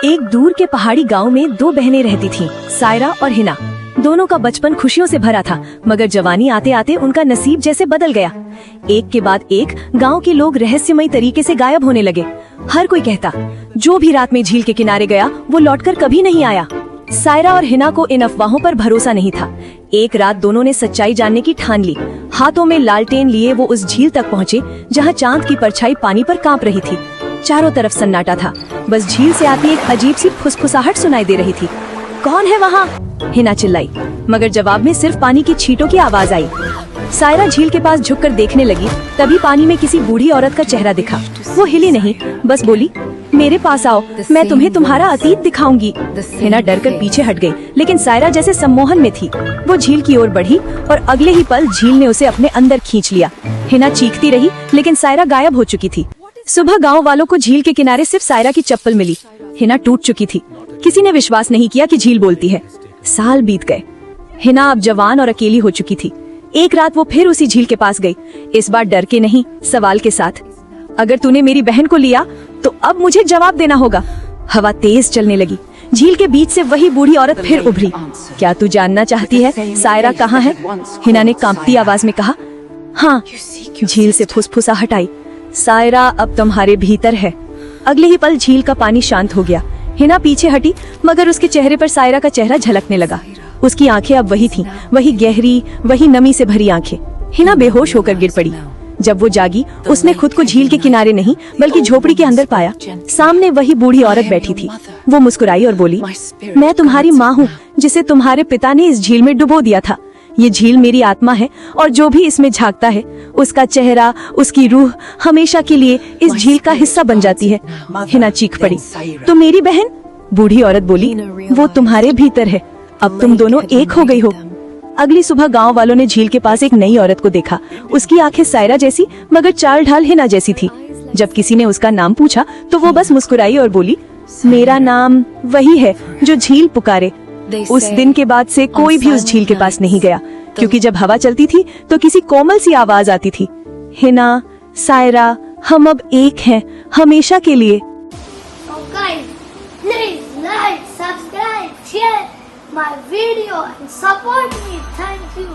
एक दूर के पहाड़ी गांव में दो बहनें रहती थीं, सायरा और हिना। दोनों का बचपन खुशियों से भरा था, मगर जवानी आते आते उनका नसीब जैसे बदल गया। एक के बाद एक गांव के लोग रहस्यमयी तरीके से गायब होने लगे। हर कोई कहता, जो भी रात में झील के किनारे गया वो लौटकर कभी नहीं आया। सायरा और हिना को इन अफवाहों पर भरोसा नहीं था। एक रात दोनों ने सच्चाई जानने की ठान ली। हाथों में लालटेन लिए वो उस झील तक पहुँचे जहाँ चांद की परछाई पानी पर कांप रही थी। चारों तरफ सन्नाटा था, बस झील से आती एक अजीब सी फुसफुसाहट सुनाई दे रही थी। कौन है वहाँ? हिना चिल्लाई, मगर जवाब में सिर्फ पानी की छींटों की आवाज आई। सायरा झील के पास झुककर देखने लगी, तभी पानी में किसी बूढ़ी औरत का चेहरा दिखा। वो हिली नहीं, बस बोली, मेरे पास आओ, मैं तुम्हें तुम्हारा अतीत दिखाऊंगी। हिना डरकर पीछे हट गई, लेकिन सायरा जैसे सम्मोहन में थी। वो झील की ओर बढ़ी और अगले ही पल झील ने उसे अपने अंदर खींच लिया। हिना चीखती रही, लेकिन सायरा गायब हो चुकी थी। सुबह गांव वालों को झील के किनारे सिर्फ सायरा की चप्पल मिली। हिना टूट चुकी थी। किसी ने विश्वास नहीं किया कि झील बोलती है। साल बीत गए। हिना अब जवान और अकेली हो चुकी थी। एक रात वो फिर उसी झील के पास गई, इस बार डर के नहीं, सवाल के साथ। अगर तूने मेरी बहन को लिया तो अब मुझे जवाब देना होगा। हवा तेज चलने लगी। झील के बीच से वही बूढ़ी औरत फिर उभरी। क्या तू जानना चाहती है सायरा कहाँ है? हिना ने कांपती आवाज में कहा। हाँ। झील से फुसफुसाहट आई। सायरा अब तुम्हारे भीतर है। अगले ही पल झील का पानी शांत हो गया। हिना पीछे हटी, मगर उसके चेहरे पर सायरा का चेहरा झलकने लगा। उसकी आंखें अब वही थीं, वही गहरी, वही नमी से भरी आंखें। हिना बेहोश होकर गिर पड़ी। जब वो जागी, उसने खुद को झील के किनारे नहीं बल्कि झोपड़ी के अंदर पाया। सामने वही बूढ़ी औरत बैठी थी। वो मुस्कुराई और बोली, मैं तुम्हारी माँ हूँ, जिसे तुम्हारे पिता ने इस झील में डुबो दिया था। ये झील मेरी आत्मा है और जो भी इसमें झांकता है, उसका चेहरा, उसकी रूह हमेशा के लिए इस झील का हिस्सा बन जाती है। हिना चीख पड़ी, तो मेरी बहन? बूढ़ी औरत बोली, वो तुम्हारे भीतर है। अब तुम दोनों एक हो गई हो। अगली सुबह गांव वालों ने झील के पास एक नई औरत को देखा। उसकी आंखें सायरा जैसी, मगर चाल ढाल हिना जैसी थी। जब किसी ने उसका नाम पूछा तो वो बस मुस्कुराई और बोली, मेरा नाम वही है जो झील पुकारे। उस दिन के बाद से कोई भी उस झील के पास नहीं गया, क्योंकि जब हवा चलती थी तो किसी कोमल सी आवाज आती थी, हिना, सायरा, हम अब एक हैं, हमेशा के लिए। Subscribe, share my video and support me. Thank you.